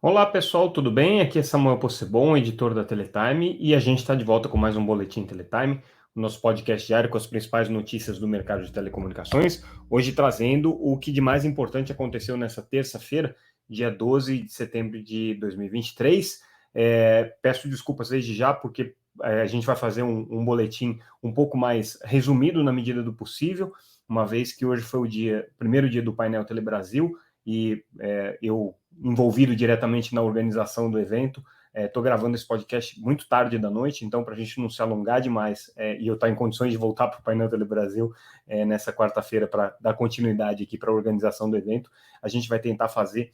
Olá pessoal, tudo bem? Aqui é Samuel Possebon, editor da Teletime, e a gente está de volta com mais um Boletim Teletime, o nosso podcast diário com as principais notícias do mercado de telecomunicações. Hoje trazendo o que de mais importante aconteceu nessa terça-feira, dia 12 de setembro de 2023. Peço desculpas desde já, porque a gente vai fazer um boletim um pouco mais resumido na medida do possível, uma vez que hoje foi primeiro dia do painel Telebrasil, e eu envolvido diretamente na organização do evento. Estou gravando esse podcast muito tarde da noite, então para a gente não se alongar demais e eu estar em condições de voltar para o painel Telebrasil nessa quarta-feira para dar continuidade aqui para a organização do evento, a gente vai tentar fazer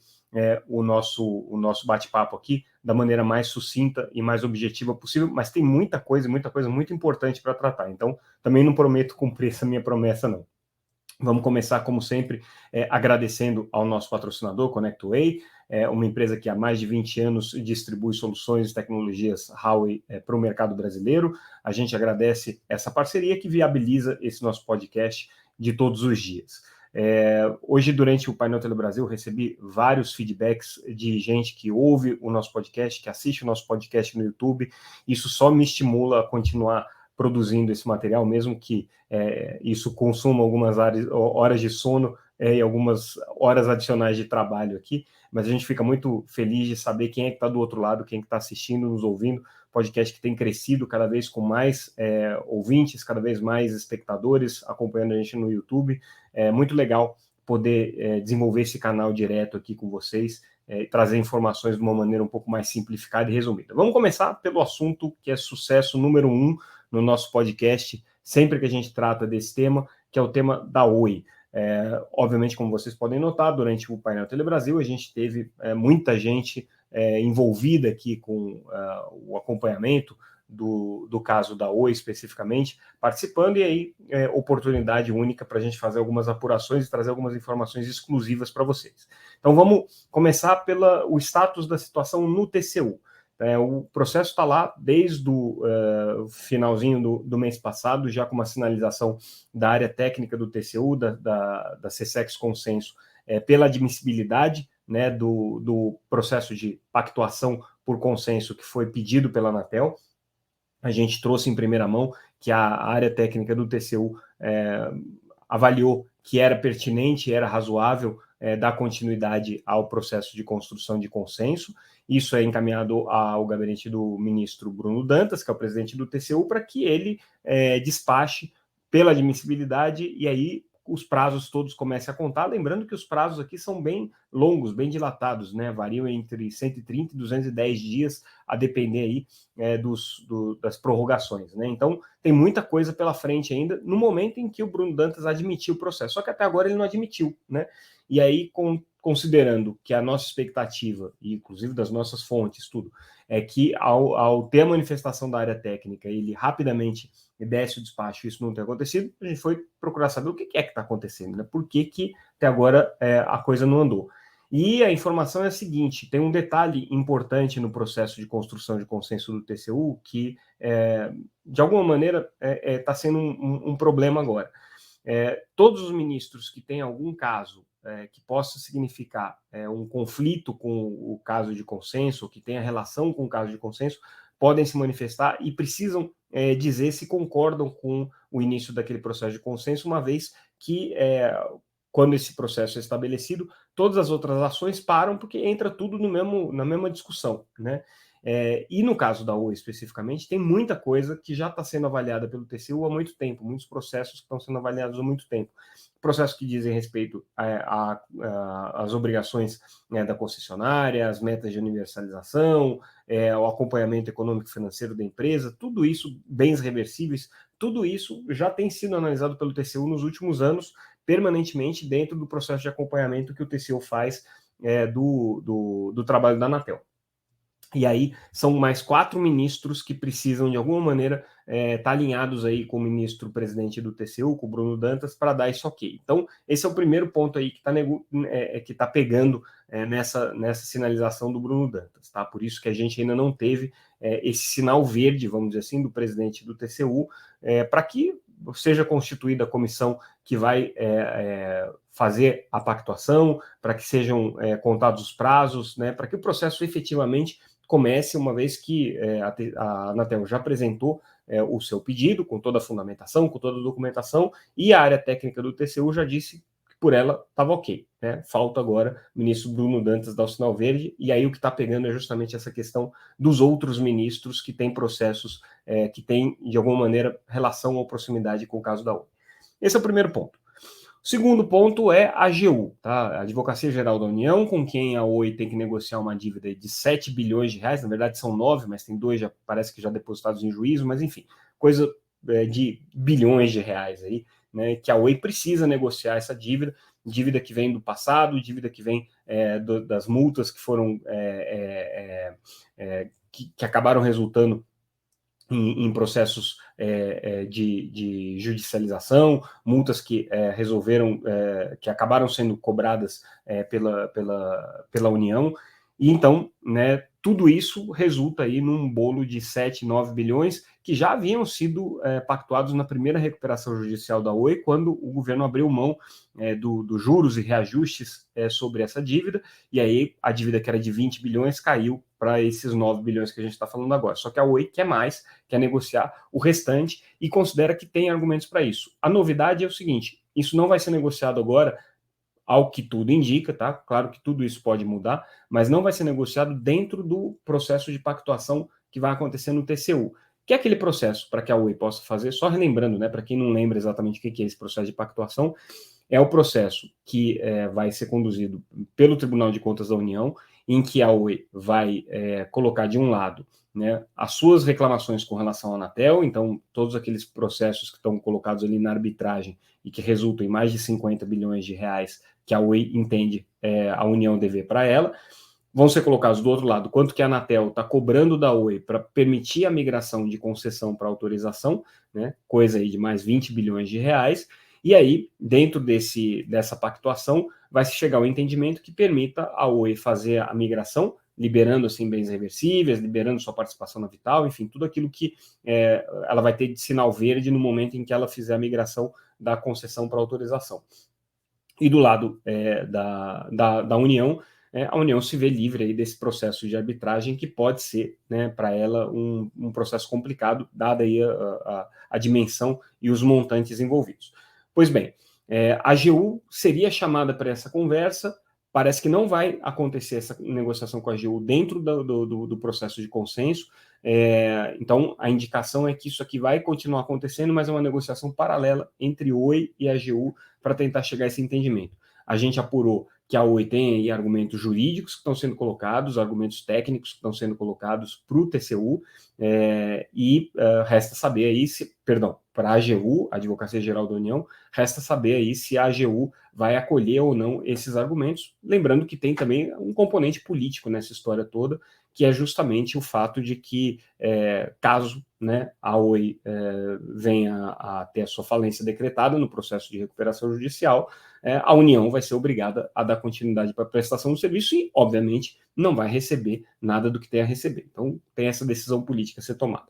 o nosso bate-papo aqui da maneira mais sucinta e mais objetiva possível, mas tem muita coisa muito importante para tratar, então também não prometo cumprir essa minha promessa, não. Vamos começar, como sempre, agradecendo ao nosso patrocinador, ConnectWay, uma empresa que há mais de 20 anos distribui soluções e tecnologias Huawei para o mercado brasileiro. A gente agradece essa parceria que viabiliza esse nosso podcast de todos os dias. Hoje, durante o painel Telebrasil, recebi vários feedbacks de gente que ouve o nosso podcast, que assiste o nosso podcast no YouTube. Isso só me estimula a continuar produzindo esse material, mesmo que isso consuma algumas horas de sono e algumas horas adicionais de trabalho aqui, mas a gente fica muito feliz de saber quem é que está do outro lado, quem é que está assistindo, nos ouvindo, podcast que tem crescido cada vez com mais ouvintes, cada vez mais espectadores acompanhando a gente no YouTube. É muito legal poder desenvolver esse canal direto aqui com vocês, trazer informações de uma maneira um pouco mais simplificada e resumida. Vamos começar pelo assunto que é sucesso número 1 no nosso podcast, sempre que a gente trata desse tema, que é o tema da Oi. Obviamente, como vocês podem notar, durante o painel Telebrasil, a gente teve muita gente envolvida aqui com o acompanhamento do caso da Oi, especificamente, participando, e aí oportunidade única para a gente fazer algumas apurações e trazer algumas informações exclusivas para vocês. Então, vamos começar pelo status da situação no TCU. O processo está lá desde o finalzinho do mês passado, já com uma sinalização da área técnica do TCU, da CSEX Consenso, pela admissibilidade, né, do processo de pactuação por consenso que foi pedido pela Anatel. A gente trouxe em primeira mão que a área técnica do TCU avaliou que era pertinente, era razoável dar continuidade ao processo de construção de consenso. Isso é encaminhado ao gabinete do ministro Bruno Dantas, que é o presidente do TCU, para que ele despache pela admissibilidade e aí os prazos todos comecem a contar. Lembrando que os prazos aqui são bem longos, bem dilatados, né? Variam entre 130 e 210 dias, a depender aí das prorrogações, né? Então, tem muita coisa pela frente ainda, no momento em que o Bruno Dantas admitiu o processo. Só que até agora ele não admitiu, né? E aí, considerando que a nossa expectativa, e inclusive das nossas fontes, tudo, é que ao ter a manifestação da área técnica, ele rapidamente desse o despacho, isso não ter acontecido, a gente foi procurar saber o que é que está acontecendo, né? Por que até agora a coisa não andou. E a informação é a seguinte: tem um detalhe importante no processo de construção de consenso do TCU que, de alguma maneira, está sendo um problema agora. Todos os ministros que têm algum caso que possa significar um conflito com o caso de consenso, ou que tenha relação com o caso de consenso, podem se manifestar e precisam dizer se concordam com o início daquele processo de consenso, uma vez que, quando esse processo é estabelecido, todas as outras ações param, porque entra tudo na mesma discussão, né? E no caso da Oi, especificamente, tem muita coisa que já está sendo avaliada pelo TCU há muito tempo, muitos processos que estão sendo avaliados há muito tempo. Processos que dizem respeito às obrigações da concessionária, as metas de universalização, o acompanhamento econômico e financeiro da empresa, tudo isso, bens reversíveis, tudo isso já tem sido analisado pelo TCU nos últimos anos, permanentemente dentro do processo de acompanhamento que o TCU faz do trabalho da Anatel. E aí são mais 4 ministros que precisam, de alguma maneira, estar alinhados aí com o ministro presidente do TCU, com o Bruno Dantas, para dar isso ok. Então, esse é o primeiro ponto aí que tá pegando nessa sinalização do Bruno Dantas, tá? Por isso que a gente ainda não teve esse sinal verde, vamos dizer assim, do presidente do TCU, para que seja constituída a comissão que vai fazer a pactuação, para que sejam contados os prazos, né, para que o processo efetivamente comece, uma vez que a Anatel já apresentou o seu pedido, com toda a fundamentação, com toda a documentação, e a área técnica do TCU já disse que por ela estava ok. Né? Falta agora o ministro Bruno Dantas dar o sinal verde, e aí o que está pegando é justamente essa questão dos outros ministros que têm processos que têm, de alguma maneira, relação ou proximidade com o caso da Oi. Esse é o primeiro ponto. O segundo ponto é a AGU, tá? A Advocacia Geral da União, com quem a Oi tem que negociar uma dívida de 7 bilhões de reais, na verdade são 9, mas tem 2, parece que já depositados em juízo, mas enfim, coisa de bilhões de reais aí, né, que a Oi precisa negociar essa dívida que vem do passado, dívida que vem das multas que foram que acabaram resultando em processos de judicialização, multas que que acabaram sendo cobradas pela União, e então, né, tudo isso resulta aí num bolo de 7, 9 bilhões que já haviam sido pactuados na primeira recuperação judicial da Oi, quando o governo abriu mão dos juros e reajustes sobre essa dívida, e aí a dívida que era de 20 bilhões caiu para esses 9 bilhões que a gente está falando agora. Só que a Oi quer mais, quer negociar o restante e considera que tem argumentos para isso. A novidade é o seguinte, isso não vai ser negociado agora, ao que tudo indica, tá? Claro que tudo isso pode mudar, mas não vai ser negociado dentro do processo de pactuação que vai acontecer no TCU. Que é aquele processo para que a Oi possa fazer, só relembrando, né, para quem não lembra exatamente o que é esse processo de pactuação, é o processo que vai ser conduzido pelo Tribunal de Contas da União, em que a Oi vai colocar de um lado, né, as suas reclamações com relação à Anatel, então todos aqueles processos que estão colocados ali na arbitragem e que resultam em mais de 50 bilhões de reais que a Oi entende a União dever para ela, vão ser colocados do outro lado quanto que a Anatel está cobrando da Oi para permitir a migração de concessão para autorização, né, coisa aí de mais 20 bilhões de reais, e aí, dentro dessa pactuação, vai se chegar ao entendimento que permita a Oi fazer a migração, liberando assim bens reversíveis, liberando sua participação na Vital, enfim, tudo aquilo que ela vai ter de sinal verde no momento em que ela fizer a migração da concessão para autorização. E do lado da União, a União se vê livre aí desse processo de arbitragem que pode ser, né, para ela um processo complicado, dada aí a dimensão e os montantes envolvidos. Pois bem, a AGU seria chamada para essa conversa, parece que não vai acontecer essa negociação com a AGU dentro do processo de consenso, então a indicação é que isso aqui vai continuar acontecendo, mas é uma negociação paralela entre Oi e a AGU para tentar chegar a esse entendimento. A gente apurou que a Oi tem aí argumentos jurídicos que estão sendo colocados, argumentos técnicos que estão sendo colocados para o TCU, resta saber aí para a AGU, Advocacia Geral da União, resta saber aí se a AGU vai acolher ou não esses argumentos, lembrando que tem também um componente político nessa história toda, que é justamente o fato de que, caso, né, a Oi venha a ter a sua falência decretada no processo de recuperação judicial, a União vai ser obrigada a dar continuidade para a prestação do serviço e, obviamente, não vai receber nada do que tem a receber. Então, tem essa decisão política a ser tomada.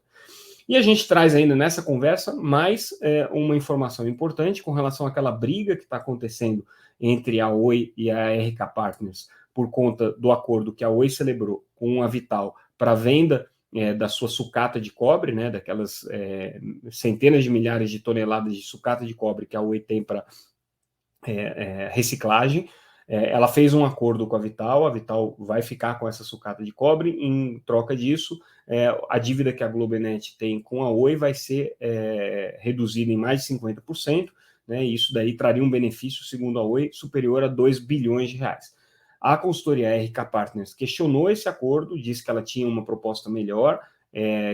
E a gente traz ainda nessa conversa mais uma informação importante com relação àquela briga que está acontecendo entre a Oi e a RK Partners por conta do acordo que a Oi celebrou com a Vital para a venda da sua sucata de cobre, né, daquelas centenas de milhares de toneladas de sucata de cobre que a Oi tem para reciclagem. Ela fez um acordo com a Vital vai ficar com essa sucata de cobre, em troca disso, a dívida que a Globenet tem com a Oi vai ser reduzida em mais de 50%, né, e isso daí traria um benefício, segundo a Oi, superior a 2 bilhões de reais. A consultoria RK Partners questionou esse acordo, disse que ela tinha uma proposta melhor,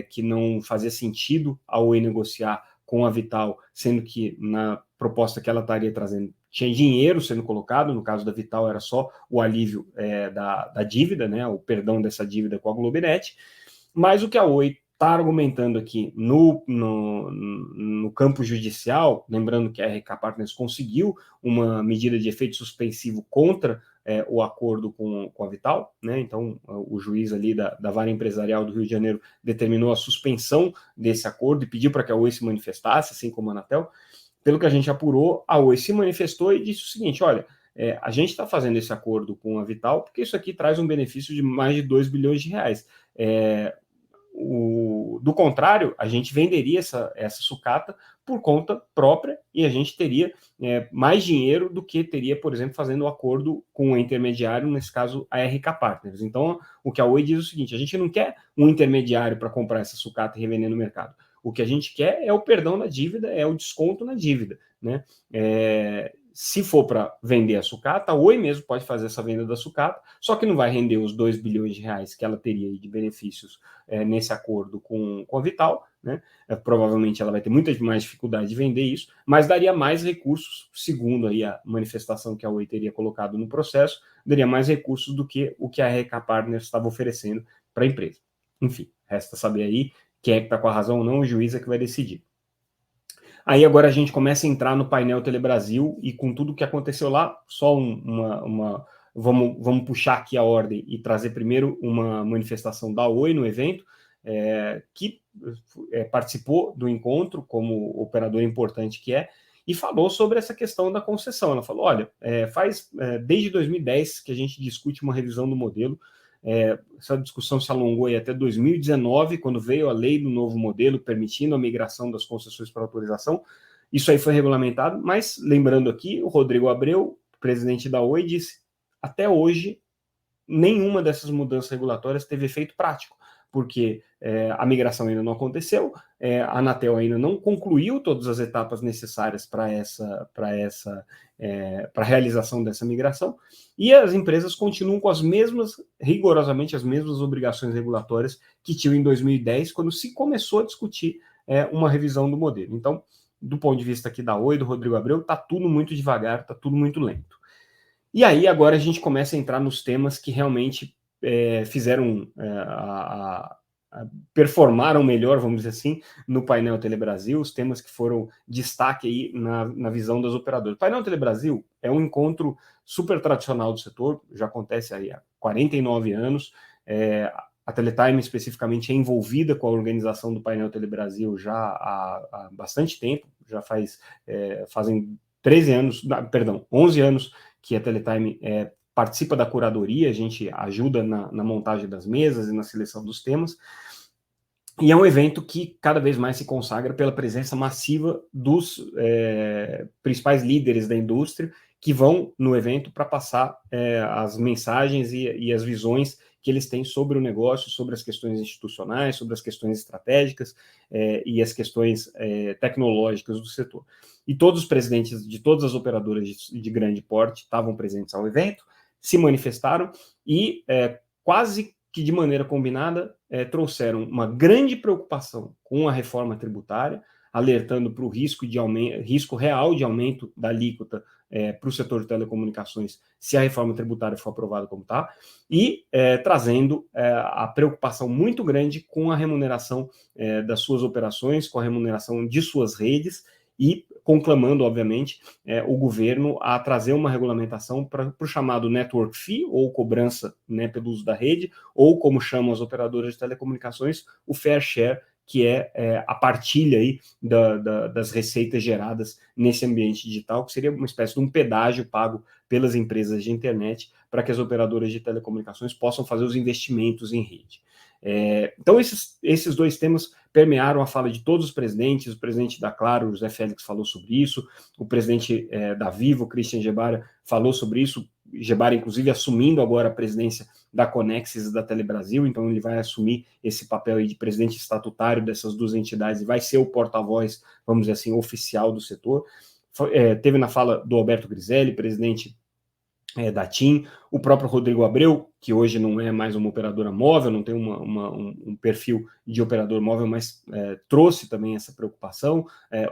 que não fazia sentido a Oi negociar com a Vital, sendo que na proposta que ela estaria trazendo tinha dinheiro sendo colocado, no caso da Vital era só o alívio da dívida, né, o perdão dessa dívida com a Globenet, mas o que a Oi está argumentando aqui no campo judicial, lembrando que a RK Partners conseguiu uma medida de efeito suspensivo contra o acordo com a Vital, né? Então, o juiz ali da Vara Empresarial do Rio de Janeiro determinou a suspensão desse acordo e pediu para que a Oi se manifestasse, assim como a Anatel. Pelo que a gente apurou, a Oi se manifestou e disse o seguinte: olha, a gente está fazendo esse acordo com a Vital porque isso aqui traz um benefício de mais de 2 bilhões de reais. Do contrário, a gente venderia essa sucata por conta própria e a gente teria mais dinheiro do que teria, por exemplo, fazendo o acordo com o intermediário, nesse caso a RK Partners. Então, o que a Oi diz é o seguinte: a gente não quer um intermediário para comprar essa sucata e revender no mercado. O que a gente quer é o perdão da dívida, é o desconto na dívida, né? Se for para vender a sucata, a Oi mesmo pode fazer essa venda da sucata, só que não vai render os 2 bilhões de reais que ela teria de benefícios nesse acordo com a Vital, né? Provavelmente ela vai ter muita mais dificuldade de vender isso, mas daria mais recursos, segundo aí a manifestação que a Oi teria colocado no processo, daria mais recursos do que o que a RK Partners estava oferecendo para a empresa. Enfim, resta saber aí quem é que está com a razão ou não, o juiz é que vai decidir. Aí agora a gente começa a entrar no painel Telebrasil e com tudo que aconteceu lá, só vamos puxar aqui a ordem e trazer primeiro uma manifestação da Oi no evento, que participou do encontro como operador importante que é, e falou sobre essa questão da concessão. Ela falou: olha, desde 2010 que a gente discute uma revisão do modelo. Essa discussão se alongou aí até 2019, quando veio a lei do novo modelo, permitindo a migração das concessões para autorização. Isso aí foi regulamentado, mas lembrando aqui, o Rodrigo Abreu, presidente da Oi, disse: até hoje, nenhuma dessas mudanças regulatórias teve efeito prático, porque a migração ainda não aconteceu, a Anatel ainda não concluiu todas as etapas necessárias para a realização dessa migração, e as empresas continuam com rigorosamente as mesmas obrigações regulatórias que tinham em 2010, quando se começou a discutir uma revisão do modelo. Então, do ponto de vista aqui da Oi, do Rodrigo Abreu, está tudo muito devagar, está tudo muito lento. E aí agora a gente começa a entrar nos temas que realmente fizeram, performaram melhor, vamos dizer assim, no painel Telebrasil, os temas que foram destaque aí na visão das operadoras. O painel Telebrasil é um encontro super tradicional do setor, já acontece aí há 49 anos, a Teletime especificamente é envolvida com a organização do painel Telebrasil já há bastante tempo, já fazem 11 anos que a Teletime participa da curadoria, a gente ajuda na montagem das mesas e na seleção dos temas, e é um evento que cada vez mais se consagra pela presença massiva dos principais líderes da indústria que vão no evento para passar as mensagens e as visões que eles têm sobre o negócio, sobre as questões institucionais, sobre as questões estratégicas e as questões tecnológicas do setor. E todos os presidentes de todas as operadoras de grande porte estavam presentes ao evento, se manifestaram e quase que de maneira combinada trouxeram uma grande preocupação com a reforma tributária, alertando para o risco real de aumento da alíquota para o setor de telecomunicações se a reforma tributária for aprovada como está, e trazendo a preocupação muito grande com a remuneração das suas operações, com a remuneração de suas redes, e conclamando, obviamente, o governo a trazer uma regulamentação para o chamado network fee, ou cobrança pelo uso da rede, ou como chamam as operadoras de telecomunicações, o fair share, que é a partilha aí das receitas geradas nesse ambiente digital, que seria uma espécie de um pedágio pago pelas empresas de internet para que as operadoras de telecomunicações possam fazer os investimentos em rede. Então, esses dois temas permearam a fala de todos os presidentes. O presidente da Claro, José Félix, falou sobre isso, o presidente da Vivo, Christian Gebara, falou sobre isso, Gebara, inclusive, assumindo agora a presidência da Conexis e da Telebrasil, então ele vai assumir esse papel aí de presidente estatutário dessas duas entidades e vai ser o porta-voz, vamos dizer assim, oficial do setor. Teve na fala do Alberto Griselli, presidente da TIM, o próprio Rodrigo Abreu, que hoje não é mais uma operadora móvel, não tem um perfil de operador móvel, mas trouxe também essa preocupação.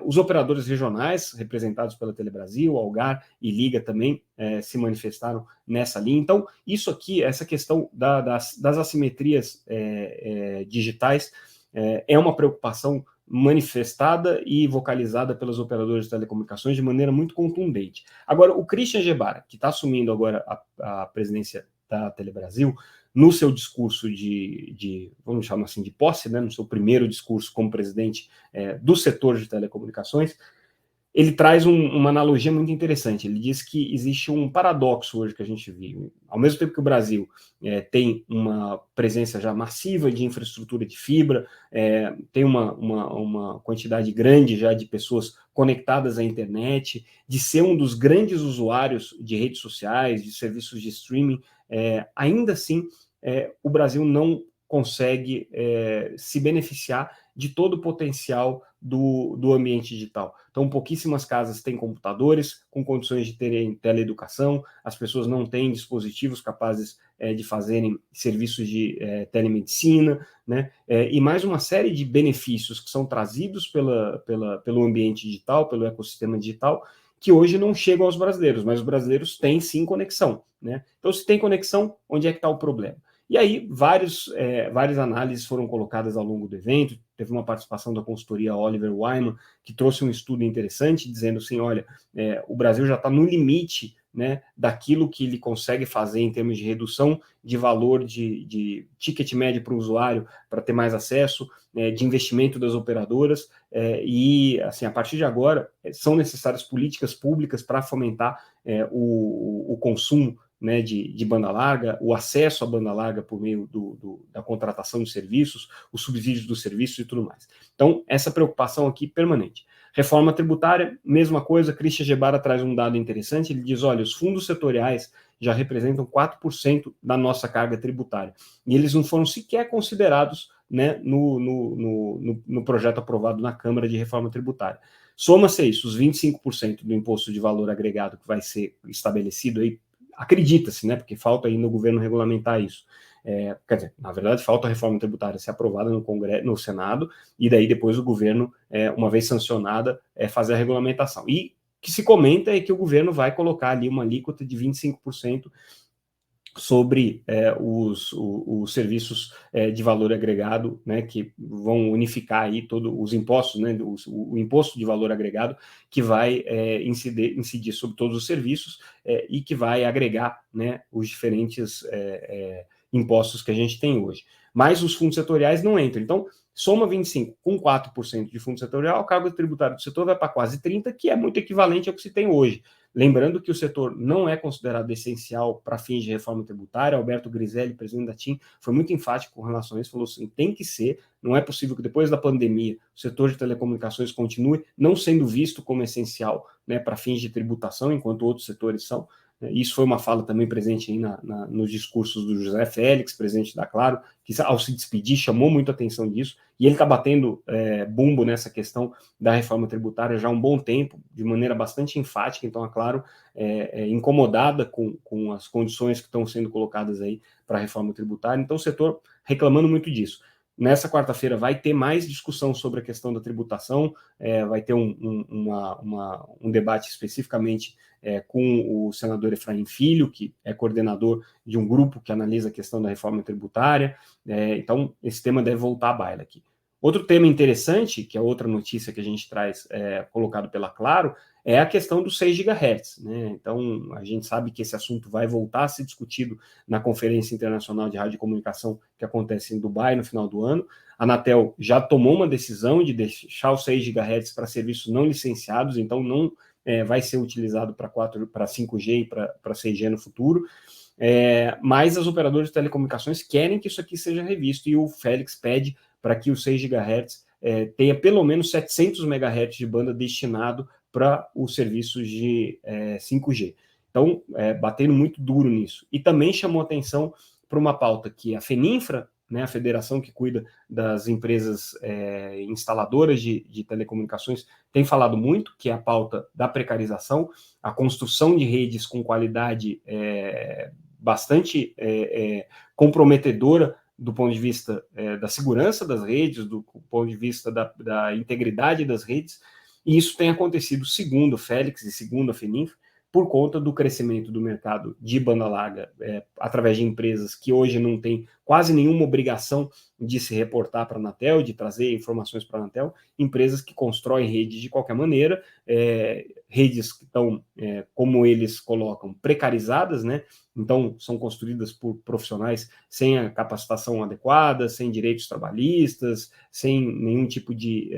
Os operadores regionais, representados pela Telebrasil, Algar e Liga, também se manifestaram nessa linha. Então, isso aqui, essa questão das assimetrias digitais, é uma preocupação manifestada e vocalizada pelas operadoras de telecomunicações de maneira muito contundente. Agora, o Christian Gebara, que está assumindo agora a presidência da Telebrasil, no seu discurso vamos chamar assim, de posse, né, no seu primeiro discurso como presidente do setor de telecomunicações, ele traz uma analogia muito interessante. Ele diz que existe um paradoxo hoje que a gente vive. Ao mesmo tempo que o Brasil tem uma presença já massiva de infraestrutura de fibra, tem uma quantidade grande já de pessoas conectadas à internet, de ser um dos grandes usuários de redes sociais, de serviços de streaming, ainda assim, o Brasil não consegue se beneficiar de todo o potencial do ambiente digital. Então, pouquíssimas casas têm computadores com condições de terem teleeducação, as pessoas não têm dispositivos capazes de fazerem serviços de telemedicina, né? E mais uma série de benefícios que são trazidos pelo ambiente digital, pelo ecossistema digital, que hoje não chegam aos brasileiros, mas os brasileiros têm sim conexão, né? Então, se tem conexão, onde é que está o problema? E aí, várias análises foram colocadas ao longo do evento. Teve uma participação da consultoria Oliver Wyman, que trouxe um estudo interessante, dizendo assim, olha, o Brasil já está no limite, né, daquilo que ele consegue fazer em termos de redução de valor de ticket médio para o usuário, para ter mais acesso, de investimento das operadoras, e, assim, a partir de agora, são necessárias políticas públicas para fomentar o consumo, né, de banda larga, o acesso à banda larga por meio da contratação de serviços, os subsídios dos serviços e tudo mais. Então, essa preocupação aqui permanente. Reforma tributária, mesma coisa, Christian Gebara traz um dado interessante, ele diz, olha, os fundos setoriais já representam 4% da nossa carga tributária, e eles não foram sequer considerados, né, no projeto aprovado na Câmara de Reforma Tributária. Soma-se isso, os 25% do imposto de valor agregado que vai ser estabelecido aí, acredita-se, né, porque falta ainda o governo regulamentar isso. Quer dizer, na verdade, falta a reforma tributária ser aprovada no Congresso, no Senado, e daí depois o governo, uma vez sancionada, fazer a regulamentação. E o que se comenta é que o governo vai colocar ali uma alíquota de 25% sobre os serviços de valor agregado, né, que vão unificar aí todos os impostos, né, o imposto de valor agregado, que vai incidir sobre todos os serviços e que vai agregar, né, os diferentes impostos que a gente tem hoje. Mas os fundos setoriais não entram. Então, soma 25 com 4% de fundo setorial, a carga tributária do setor vai para quase 30%, que é muito equivalente ao que se tem hoje. Lembrando que o setor não é considerado essencial para fins de reforma tributária. Alberto Griselli, presidente da TIM, foi muito enfático com relação a isso, falou assim, tem que ser, não é possível que depois da pandemia o setor de telecomunicações continue não sendo visto como essencial, né, para fins de tributação, enquanto outros setores são. Isso foi uma fala também presente aí nos discursos do José Félix, presidente da Claro, que ao se despedir chamou muito a atenção disso, e ele está batendo bumbo nessa questão da reforma tributária já há um bom tempo, de maneira bastante enfática. Então, a Claro incomodada com as condições que estão sendo colocadas aí para a reforma tributária. Então, o setor reclamando muito disso. Nessa quarta-feira vai ter mais discussão sobre a questão da tributação, vai ter um debate especificamente com o senador Efraim Filho, que é coordenador de um grupo que analisa a questão da reforma tributária. Então, esse tema deve voltar à baila aqui. Outro tema interessante, que é outra notícia que a gente traz colocado pela Claro, é a questão dos 6 GHz. Né? Então, a gente sabe que esse assunto vai voltar a ser discutido na Conferência Internacional de Rádio e Comunicação que acontece em Dubai no final do ano. A Anatel já tomou uma decisão de deixar os 6 GHz para serviços não licenciados, então não vai ser utilizado para 5G e para 6G no futuro. Mas as operadoras de telecomunicações querem que isso aqui seja revisto, e o Félix pede para que os 6 GHz tenha pelo menos 700 MHz de banda destinado para os serviços de 5G. Então, batendo muito duro nisso. E também chamou atenção para uma pauta que a FENINFRA, né, a federação que cuida das empresas instaladoras de telecomunicações, tem falado muito, que é a pauta da precarização, a construção de redes com qualidade bastante comprometedora do ponto de vista da segurança das redes, do ponto de vista da integridade das redes, e isso tem acontecido, segundo o Félix e segundo a FENINFRA, por conta do crescimento do mercado de banda larga, através de empresas que hoje não têm quase nenhuma obrigação de se reportar para a Anatel, de trazer informações para a Anatel, empresas que constroem redes de qualquer maneira, redes que estão, como eles colocam, precarizadas, né? Então, são construídas por profissionais sem a capacitação adequada, sem direitos trabalhistas, sem nenhum tipo de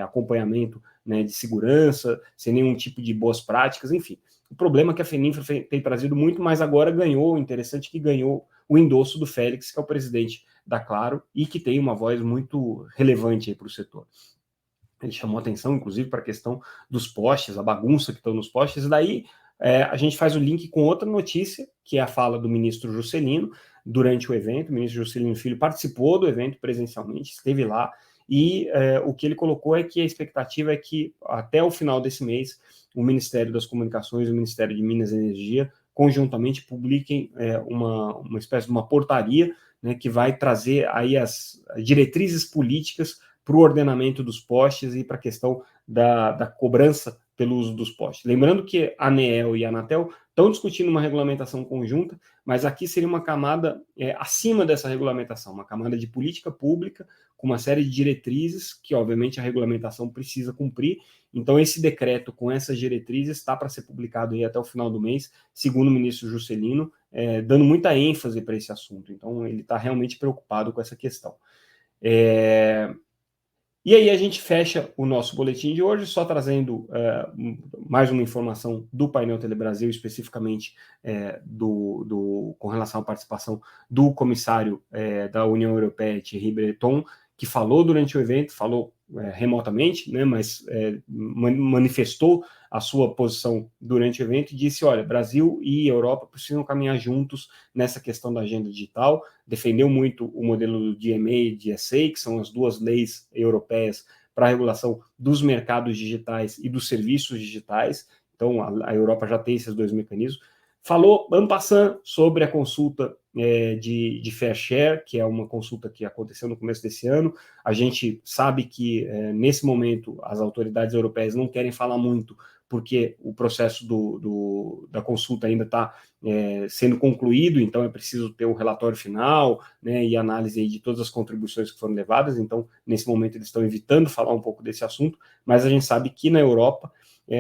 acompanhamento, né, de segurança, sem nenhum tipo de boas práticas, enfim. O problema é que a FENINFRA tem trazido muito, mas agora ganhou, interessante que ganhou o endosso do Félix, que é o presidente da Claro, e que tem uma voz muito relevante para o setor. Ele chamou atenção, inclusive, para a questão dos postes, a bagunça que estão nos postes, e daí a gente faz o link com outra notícia, que é a fala do ministro Juscelino, durante o evento. O ministro Juscelino Filho participou do evento presencialmente, esteve lá, e o que ele colocou é que a expectativa é que, até o final desse mês, o Ministério das Comunicações e o Ministério de Minas e Energia, conjuntamente, publiquem uma espécie de uma portaria, né, que vai trazer aí as diretrizes políticas para o ordenamento dos postes e para a questão da cobrança pelo uso dos postes. Lembrando que a ANEEL e a Anatel estão discutindo uma regulamentação conjunta, mas aqui seria uma camada acima dessa regulamentação, uma camada de política pública, com uma série de diretrizes que, obviamente, a regulamentação precisa cumprir. Então, esse decreto com essas diretrizes está para ser publicado aí até o final do mês, segundo o ministro Juscelino, dando muita ênfase para esse assunto. Então, ele está realmente preocupado com essa questão. E aí a gente fecha o nosso boletim de hoje, só trazendo mais uma informação do painel Telebrasil, especificamente com relação à participação do comissário da União Europeia, Thierry Breton, que falou durante o evento, falou remotamente, né, mas manifestou a sua posição durante o evento e disse, olha, Brasil e Europa precisam caminhar juntos nessa questão da agenda digital, defendeu muito o modelo do DMA e DSA, que são as duas leis europeias para a regulação dos mercados digitais e dos serviços digitais. Então, a Europa já tem esses dois mecanismos. Falou, en passant, sobre a consulta de Fair Share, que é uma consulta que aconteceu no começo desse ano. A gente sabe que, nesse momento, as autoridades europeias não querem falar muito, porque o processo da consulta ainda está sendo concluído, então é preciso ter o relatório final, né, e análise aí de todas as contribuições que foram levadas. Então, nesse momento, eles estão evitando falar um pouco desse assunto, mas a gente sabe que na Europa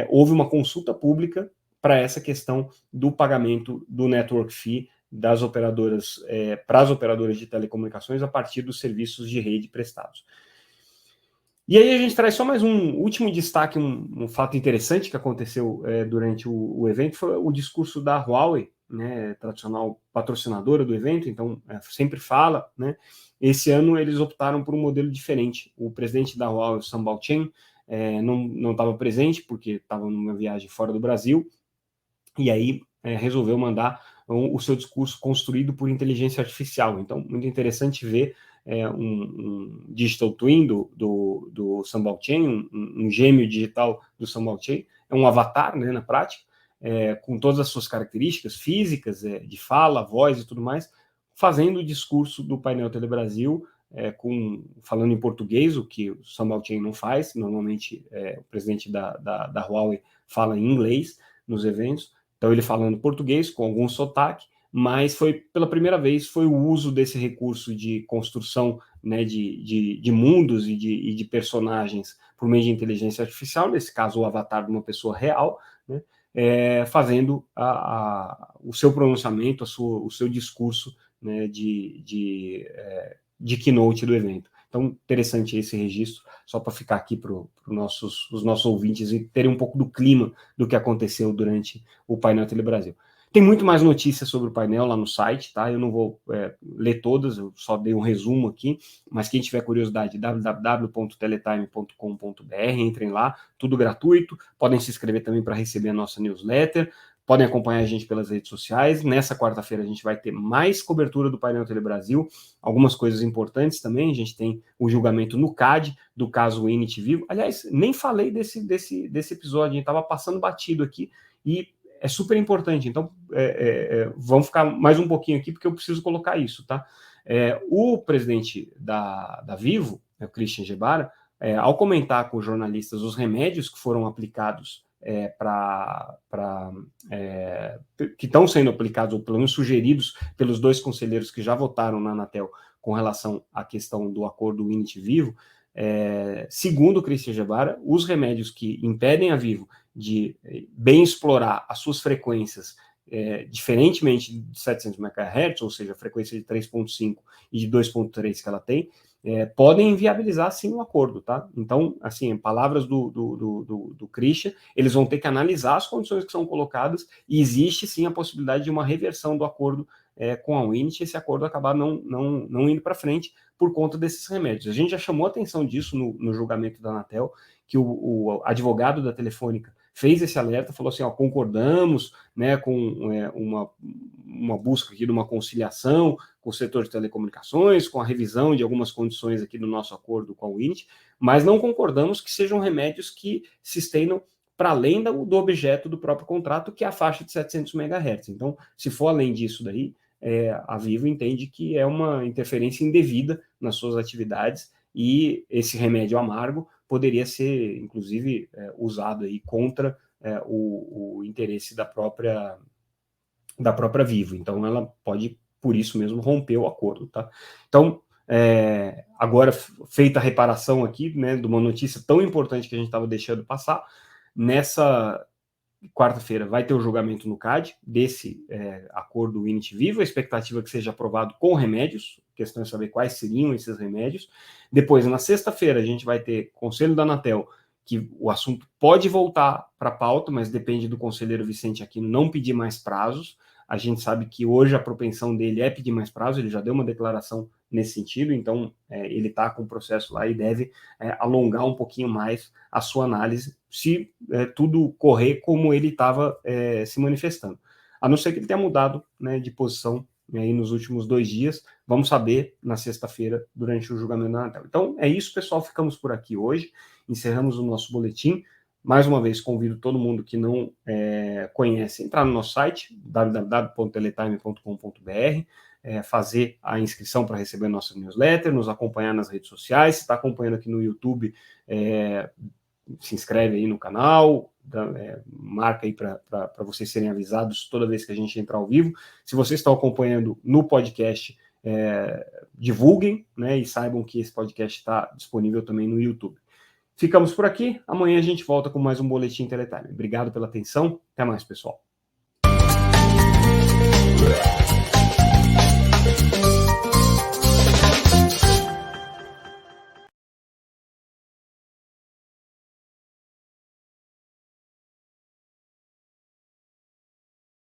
houve uma consulta pública para essa questão do pagamento do network fee das operadoras para as operadoras de telecomunicações a partir dos serviços de rede prestados. E aí a gente traz só mais um último destaque, um fato interessante que aconteceu durante o evento, foi o discurso da Huawei, né, tradicional patrocinadora do evento, então sempre fala, né? Esse ano eles optaram por um modelo diferente. O presidente da Huawei, Sam Baochen, não estava presente porque estava numa viagem fora do Brasil, e aí resolveu mandar o seu discurso construído por inteligência artificial. Então, muito interessante ver um digital twin do Sam Baochen, um gêmeo digital do Sam Baochen, é um avatar, né, na prática, com todas as suas características físicas, de fala, voz e tudo mais, fazendo o discurso do painel Telebrasil, falando em português, o que o Sam Baochen não faz. Normalmente o presidente da Huawei fala em inglês nos eventos. Então, ele falando português, com algum sotaque, mas pela primeira vez, foi o uso desse recurso de construção, né, de mundos e de personagens por meio de inteligência artificial, nesse caso, o avatar de uma pessoa real, né, fazendo o seu pronunciamento, o seu discurso, né, de keynote do evento. Então, interessante esse registro, só para ficar aqui para os nossos ouvintes e terem um pouco do clima do que aconteceu durante o painel Telebrasil. Tem muito mais notícias sobre o painel lá no site, tá? Eu não vou ler todas, eu só dei um resumo aqui, mas quem tiver curiosidade, www.teletime.com.br, entrem lá, tudo gratuito, podem se inscrever também para receber a nossa newsletter, podem acompanhar a gente pelas redes sociais. Nessa quarta-feira a gente vai ter mais cobertura do painel Telebrasil, algumas coisas importantes também. A gente tem o julgamento no CAD do caso Init Vivo. Aliás, nem falei desse episódio, a gente estava passando batido aqui e é super importante. Então, vamos ficar mais um pouquinho aqui porque eu preciso colocar isso, tá? O presidente da Vivo, o Christian Gebara, ao comentar com os jornalistas os remédios que foram aplicados que estão sendo aplicados, ou pelo menos sugeridos pelos 2 conselheiros que já votaram na Anatel com relação à questão do acordo Winit-Vivo, segundo o Christian Gebara, os remédios que impedem a Vivo de bem explorar as suas frequências, diferentemente de 700 MHz, ou seja, a frequência de 3.5 e de 2.3 que ela tem, podem inviabilizar, sim, o acordo, tá? Então, assim, em palavras do Christian, eles vão ter que analisar as condições que são colocadas e existe, sim, a possibilidade de uma reversão do acordo com a Winit, esse acordo acabar não indo para frente por conta desses remédios. A gente já chamou atenção disso no julgamento da Anatel, que o advogado da Telefônica fez esse alerta, falou assim, concordamos, né, com uma busca aqui de uma conciliação com o setor de telecomunicações, com a revisão de algumas condições aqui do nosso acordo com a Winit, mas não concordamos que sejam remédios que se estendam para além do objeto do próprio contrato, que é a faixa de 700 MHz. Então, se for além disso daí, a Vivo entende que é uma interferência indevida nas suas atividades e esse remédio amargo poderia ser, inclusive, usado aí contra o interesse da própria Vivo. Então, ela pode, por isso mesmo, romper o acordo, tá? Então, agora, feita a reparação aqui, né, de uma notícia tão importante que a gente estava deixando passar, nessa quarta-feira vai ter o julgamento no CAD desse acordo Winit-Vivo, a expectativa é que seja aprovado com remédios, a questão é saber quais seriam esses remédios. Depois, na sexta-feira, a gente vai ter Conselho da Anatel, que o assunto pode voltar para a pauta, mas depende do conselheiro Vicente Aquino não pedir mais prazos. A gente sabe que hoje a propensão dele é pedir mais prazo, ele já deu uma declaração nesse sentido, então ele está com o processo lá e deve alongar um pouquinho mais a sua análise, se tudo correr como ele estava se manifestando. A não ser que ele tenha mudado, né, de posição aí nos últimos 2 dias, vamos saber na sexta-feira, durante o julgamento da Anatel. Então é isso, pessoal, ficamos por aqui hoje, encerramos o nosso boletim. Mais uma vez, convido todo mundo que não conhece a entrar no nosso site, www.teletime.com.br, fazer a inscrição para receber nossa newsletter, nos acompanhar nas redes sociais. Se está acompanhando aqui no YouTube, se inscreve aí no canal, marca aí para vocês serem avisados toda vez que a gente entrar ao vivo. Se vocês estão acompanhando no podcast, divulguem, né, e saibam que esse podcast está disponível também no YouTube. Ficamos por aqui. Amanhã a gente volta com mais um Boletim Teletime. Obrigado pela atenção. Até mais, pessoal.